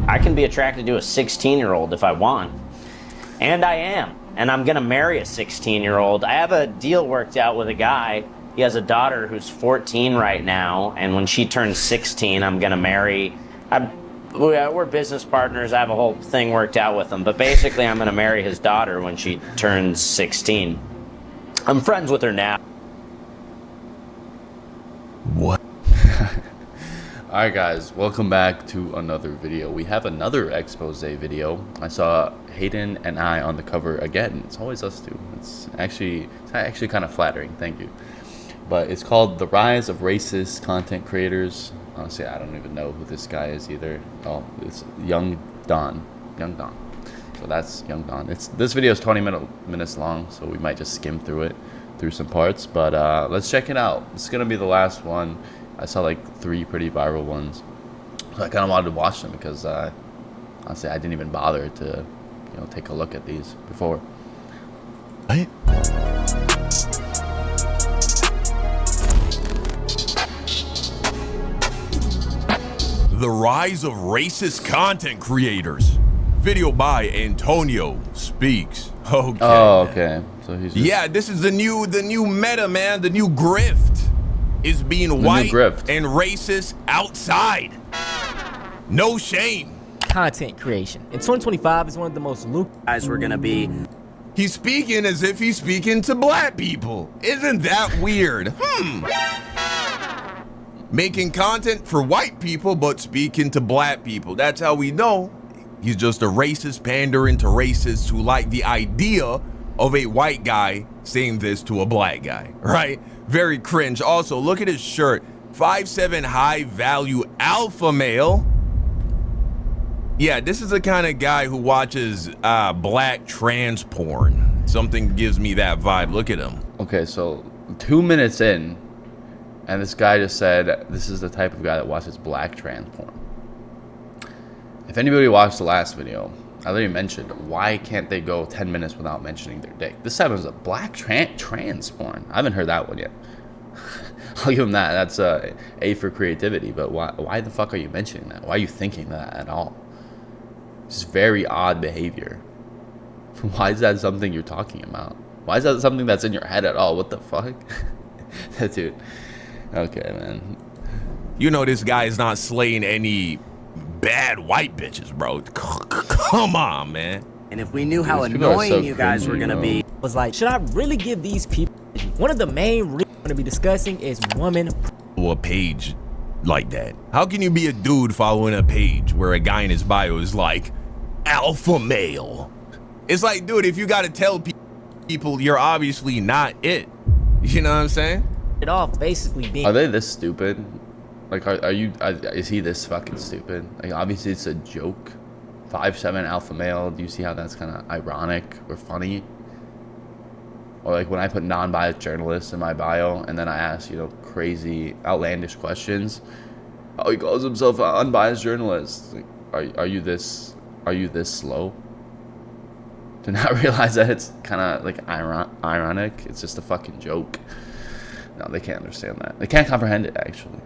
I can be attracted to a 16-year-old if I want. And I am. And I'm going to marry a 16-year-old. I have a deal worked out with a guy. He has a daughter who's 14 right now. And when she turns 16, I'm going to marry. We're business partners. I have a whole thing worked out with him. But basically, I'm going to marry his daughter when she turns 16. I'm friends with her now. What? Alright guys, welcome back to another video. We have another expose video. I saw Hayden and I on the cover again. It's always us two. It's actually kind of flattering, thank you. But it's called The Rise of Racist Content Creators. Honestly, I don't even know who this guy is either. Oh, it's Young Don. So that's Young Don. This video is 20 minutes long, so we might just skim through some parts. But let's check it out. It's gonna be the last one. I saw like 3 pretty viral ones, so I kind of wanted to watch them because honestly, I didn't even bother to, take a look at these before. What? The Rise of Racist Content Creators. Video by Antonio Speaks. Okay. Oh, okay. So he's just... Yeah, this is the new meta, man. The new grift is being white and racist outside. No shame. Content creation in 2025 is one of the most lucrative Guys, we're going to be... He's speaking as if he's speaking to black people. Isn't that weird? Making content for white people, but speaking to black people. That's how we know he's just a racist pandering to racists who like the idea of a white guy saying this to a black guy, right? Very cringe. Also, look at his shirt. 5'7" high value alpha male. Yeah, this is the kind of guy who watches black trans porn. Something gives me that vibe. Look at him. Okay, so 2 minutes in, and this guy just said this is the type of guy that watches black trans porn. If anybody watched the last video, I already mentioned, why can't they go 10 minutes without mentioning their dick? This time was a black trans porn. I haven't heard that one yet. I'll give him that. That's A for creativity, but why the fuck are you mentioning that? Why are you thinking that at all? It's very odd behavior. Why is that something you're talking about? Why is that something that's in your head at all? What the fuck? Dude. Okay, man. You know this guy is not slaying any bad white bitches, bro. Come on, man. And if we knew how annoying you guys were going to be... was like, should I really give these people... One of the main reasons we're going to be discussing is woman... A page like that. How can you be a dude following a page where a guy in his bio is like, alpha male? It's like, dude, if you got to tell people you're obviously not it. You know what I'm saying? It off basically being... Are they this stupid? Like, is he this fucking stupid? Like, obviously it's a joke. 5'7" alpha male. Do you see how that's kind of ironic or funny? Or like when I put non-biased journalist in my bio and then I ask, crazy, outlandish questions. Oh, he calls himself an unbiased journalist. Like, are you this slow to not realize that it's kind of like ironic? It's just a fucking joke. No, they can't understand that. They can't comprehend it, actually.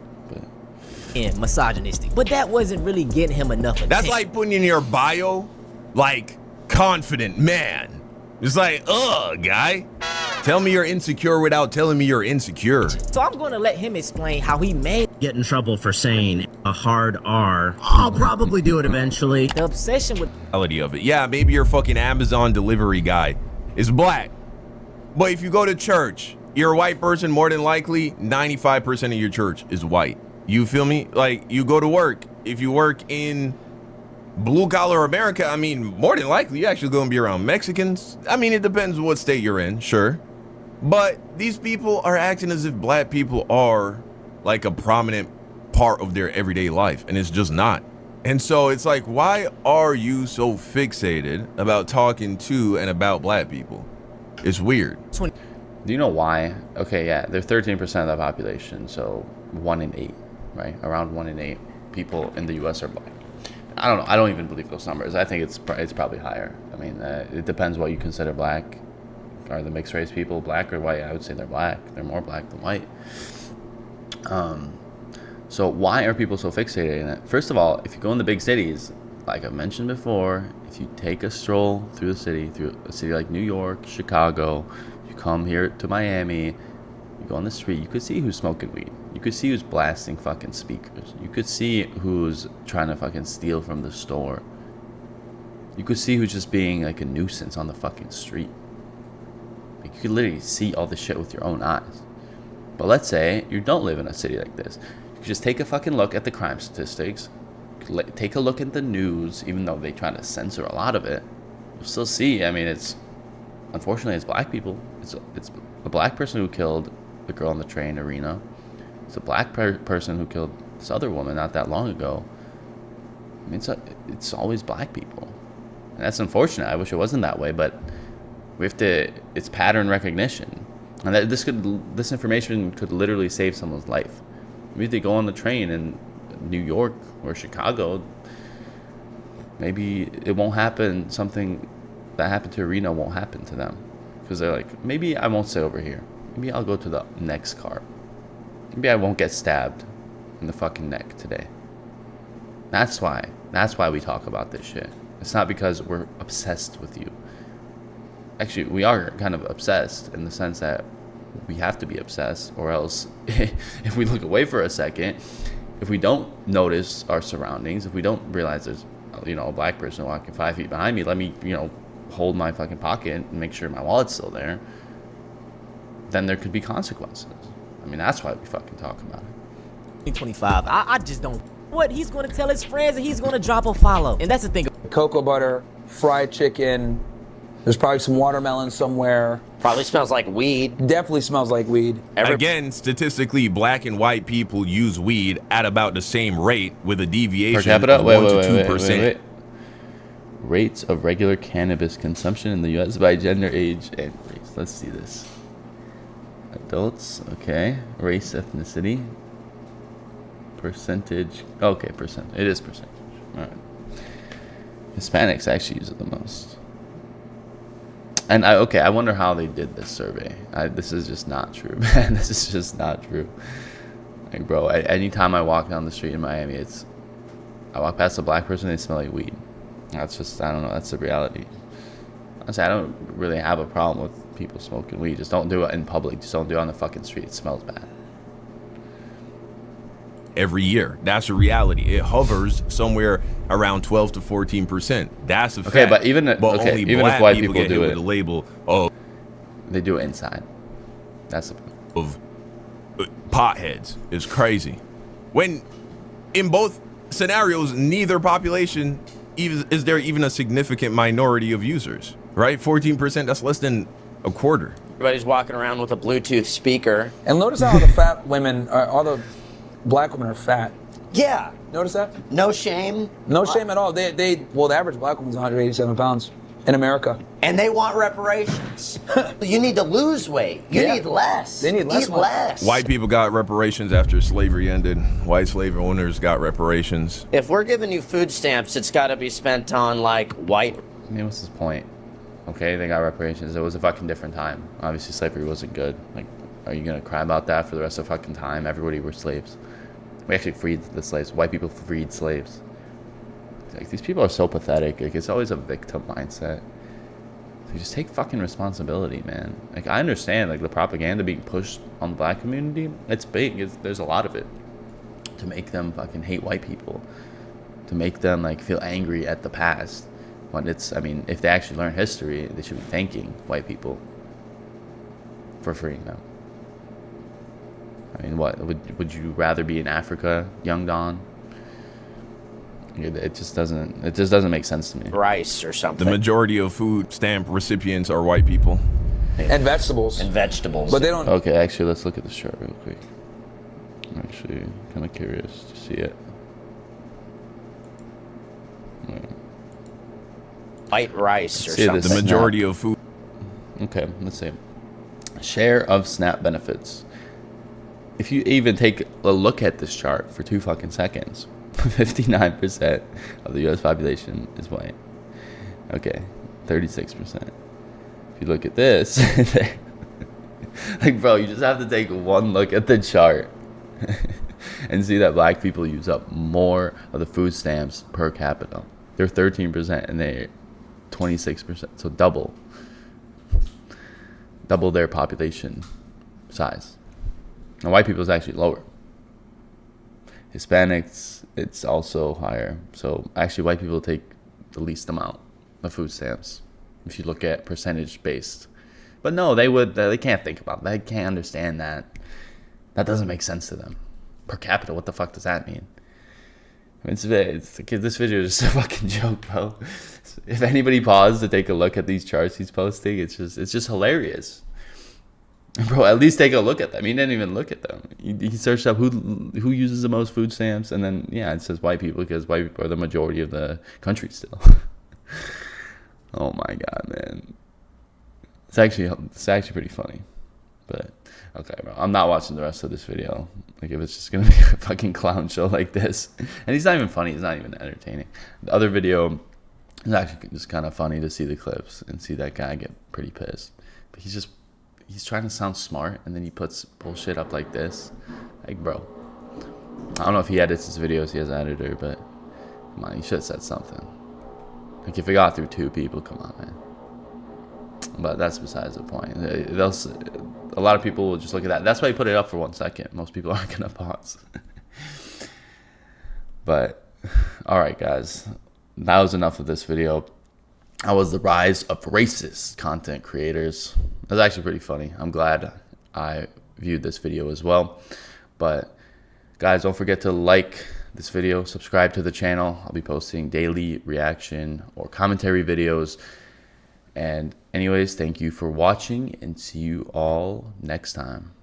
And misogynistic, but that wasn't really getting him enough attention. That's like putting in your bio, like, confident man. It's like, guy, tell me you're insecure without telling me you're insecure. So I'm going to let him explain how he made get in trouble for saying a hard R. I'll probably do it eventually. the obsession with Reality of it. Yeah, maybe your fucking Amazon delivery guy is black, but if you go to church, you're a white person. More than likely, 95% of your church is white. You feel me? Like, you go to work. If you work in blue collar America, I mean, more than likely you're actually going to be around Mexicans. I mean, it depends what state you're in, sure. But these people are acting as if black people are like a prominent part of their everyday life, and it's just not. And so it's like, why are you so fixated about talking to and about black people? It's weird. Do you know why? Okay, yeah, they're 13% of the population, so 1 in 8. Right, around 1 in 8 people in the U.S. are black. I don't know. I don't even believe those numbers. I think it's probably higher. I mean, it depends what you consider black. Are the mixed race people black or white? I would say they're black. They're more black than white. So why are people so fixated in it? First of all, if you go in the big cities, like I've mentioned before, if you take a stroll through a city like New York, Chicago, you come here to Miami, you go on the street, you could see who's smoking weed. You could see who's blasting fucking speakers. You could see who's trying to fucking steal from the store. You could see who's just being like a nuisance on the fucking street. Like, you could literally see all this shit with your own eyes. But let's say you don't live in a city like this. You could just take a fucking look at the crime statistics. Take a look at the news, even though they try to censor a lot of it. You'll still see, I mean, unfortunately, it's black people. It's a black person who killed the girl on the train, Arena. It's a black person who killed this other woman not that long ago. I mean, it's always black people. And that's unfortunate. I wish it wasn't that way, but we have to, it's pattern recognition. And that this information could literally save someone's life. Maybe they go on the train in New York or Chicago, maybe it won't happen, something that happened to Arena won't happen to them. Because they're like, maybe I won't stay over here. Maybe I'll go to the next car. Maybe I won't get stabbed in the fucking neck today. That's why we talk about this shit. It's not because we're obsessed with you. Actually, we are kind of obsessed in the sense that we have to be obsessed, or else if we look away for a second, if we don't notice our surroundings, if we don't realize there's, a black person walking 5 feet behind me, let me, hold my fucking pocket and make sure my wallet's still there, then there could be consequences. I mean, that's why we fucking talk about it. 2025. I just don't. What? He's going to tell his friends and he's going to drop a follow. And that's the thing. Cocoa butter, fried chicken. There's probably some watermelon somewhere. Probably smells like weed. Definitely smells like weed. Again, statistically, black and white people use weed at about the same rate, with a deviation Per capita? of 1 to 2%. Wait. Rates of regular cannabis consumption in the U.S. by gender, age, and race. Let's see this. Adults, okay. Race, ethnicity. Percentage. Okay, percent. It is percentage. All right. Hispanics actually use it the most. And I wonder how they did this survey. This is just not true, man. This is just not true. Like, bro, anytime I walk down the street in Miami, I walk past a black person, they smell like weed. That's just, I don't know, that's the reality. Honestly, I don't really have a problem with people smoking weed. Just don't do it in public. Just don't do it on the fucking street. It smells bad. Every year. That's a reality. It hovers somewhere around 12 to 14%. That's a fact. Okay, but even if white people get do hit it, with the label of they do it inside. That's the point. Potheads is crazy. When in both scenarios, neither population is there even a significant minority of users, right? 14%, that's less than a quarter. Everybody's walking around with a Bluetooth speaker. And notice how the fat women, all the black women are fat. Yeah. Notice that? No shame. No shame at all. Well, the average black woman's 187 pounds in America. And they want reparations. You need to lose weight. You need less. They need less. Eat less. White people got reparations after slavery ended. White slave owners got reparations. If we're giving you food stamps, it's got to be spent on, like, white. I mean, what's his point? Okay, they got reparations. It was a fucking different time. Obviously, slavery wasn't good. Like, are you gonna cry about that for the rest of the fucking time? Everybody were slaves. We actually freed the slaves. White people freed slaves. Like, these people are so pathetic. Like, it's always a victim mindset. So just take fucking responsibility, man. Like, I understand, like, the propaganda being pushed on the black community. It's big. There's a lot of it. To make them fucking hate white people. To make them, like, feel angry at the past. When it's, I mean, if they actually learn history, they should be thanking white people for freeing them. I mean, what would you rather be in Africa, Young Don? It just doesn't make sense to me. Rice or something. The majority of food stamp recipients are white people. And vegetables. And vegetables. But they don't. Okay, actually, let's look at this chart real quick. I'm actually kind of curious to see it. White rice or See something. this. The majority of food. Okay, let's see. Share of SNAP benefits. If you even take a look at this chart for 2 fucking seconds, 59% of the U.S. population is white. Okay, 36%. If you look at this, like, bro, you just have to take one look at the chart and see that black people use up more of the food stamps per capita. They're 13% and they're 26%. So double their population size. And white people is actually lower. Hispanics, it's also higher. So actually white people take the least amount of food stamps if you look at percentage based. But no, they can't think about that. They can't understand that. That doesn't make sense to them. Per capita, what the fuck does that mean? I mean, this video is just a fucking joke, bro. If anybody paused to take a look at these charts he's posting, it's just hilarious. Bro, at least take a look at them. He didn't even look at them. He searched up who uses the most food stamps, and then yeah, it says white people because white people are the majority of the country still. Oh my god, man. It's actually pretty funny. But okay, bro, I'm not watching the rest of this video. Like, if it's just gonna be a fucking clown show like this, and he's not even funny. He's not even entertaining. The other video is actually just kind of funny to see the clips and see that guy get pretty pissed. But he's trying to sound smart, and then he puts bullshit up like this. Like, bro, I don't know if he edits his videos. He has an editor, but come on, he should have said something. Like, if it got through 2 people, come on, man. But that's besides the point. A lot of people will just look at that. That's why he put it up for 1 second. Most people aren't gonna pause. But all right, guys, that was enough of this video. That was the rise of racist content creators. It was actually pretty funny. I'm glad I viewed this video as well. But guys, don't forget to like this video, subscribe to the channel. I'll be posting daily reaction or commentary videos. And anyways, thank you for watching, and see you all next time.